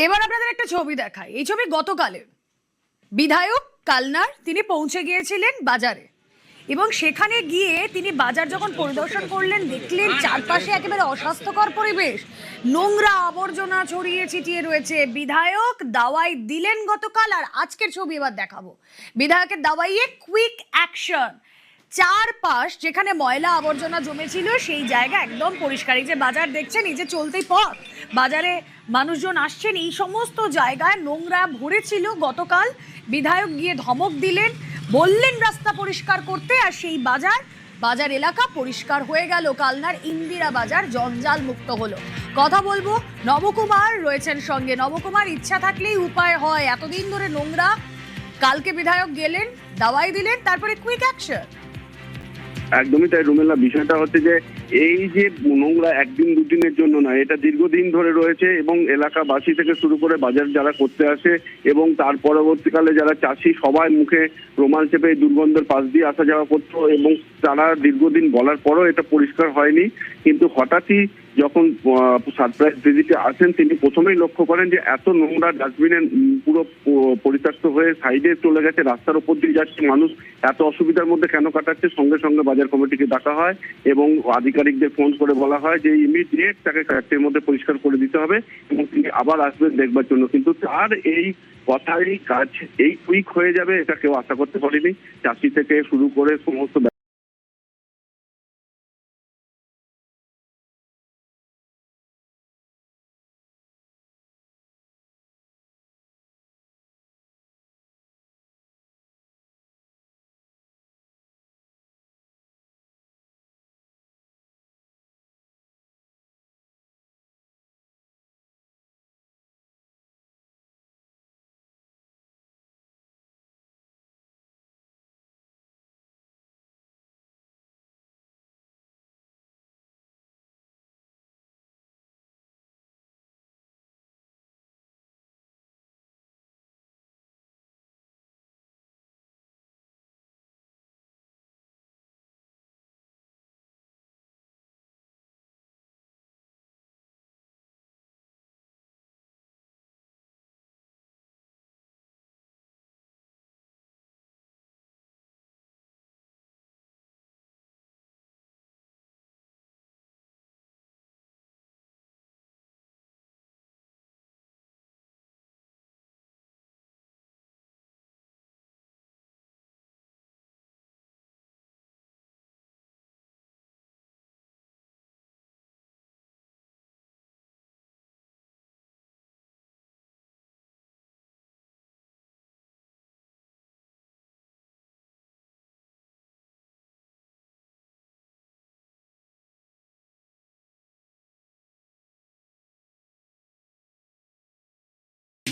এবার আপনাদের একটা ছবি দেখাই। এই ছবি গতকালের। বিধায়ক কালনার তিনি পৌঁছে গিয়েছিলেন বাজারে এবং সেখানে গিয়ে তিনি বাজার যখন পরিদর্শন করলেন, দেখলেন চারপাশে একেবারে অস্বাস্থ্যকর পরিবেশ, নোংরা আবর্জনা ছড়িয়ে ছিটিয়ে রয়েছে। বিধায়ক দাওয়াই দিলেন গতকাল, আর আজকের ছবি এবার দেখাবো। বিধায়কের দাওয়াইয়ে কুইক অ্যাকশন। চারপাশ যেখানে ময়লা আবর্জনা জমেছিল সেই জায়গা একদম পরিষ্কার। এই যে বাজার দেখছেন, এই যে চলতেই পথ, বাজারে মানুষজন আসছেন, এই সমস্ত জায়গায় নোংরা ভরেছিল। গতকাল বিধায়ক গিয়ে ধমক দিলেন, বললেন রাস্তা পরিষ্কার করতে, আর সেই বাজার এলাকা পরিষ্কার হয়ে গেল। কালনার ইন্দিরা বাজার জঞ্জাল মুক্ত হলো। কথা বলবো, নবকুমার রয়েছেন সঙ্গে। নবকুমার, ইচ্ছা থাকলেই উপায় হয়, এতদিন ধরে নোংরা। কালকে বিধায়ক গেলেন, দাওয়াই দিলেন, তারপরে কুইক অ্যাকশন। একদমই তাই রুমেলা। বিষয়টা হচ্ছে যে এই যে নোংরা একদিন দুদিনের জন্য না, এটা দীর্ঘদিন ধরে রয়েছে এবং এলাকাবাসী থেকে শুরু করে বাজার যারা করতে আসে এবং তার পরবর্তীকালে যারা চাষি, সবাই মুখে রুমাল চেপে এই দুর্গন্ধের পাশ দিয়ে আসা যাওয়া করতো এবং তারা দীর্ঘদিন বলার পরও এটা পরিষ্কার হয়নি। কিন্তু হঠাৎই যখন সারপ্রাইজ ভিজিটে আসেন, তিনি প্রথমেই লক্ষ্য করেন যে এত নোংরা ডাস্টবিনে পুরো পরিত্যক্ত হয়ে সাইডে চলে গেছে, রাস্তার উপর দিয়ে যাচ্ছে মানুষ, এত অসুবিধার মধ্যে কেন কাটাচ্ছে। সঙ্গে সঙ্গে বাজার কমিটিকে ডাকা হয় এবং আধিকারিকদের ফোন করে বলা হয় যে ইমিডিয়েট তাকে কয়েকটির মধ্যে পরিষ্কার করে দিতে হবে এবং তিনি আবার আসবেন দেখবার জন্য। কিন্তু তার এই কথাই কাজ এই কুইক হয়ে যাবে এটা কেউ আশা করতে পারেনি। চাষি থেকে শুরু করে সমস্ত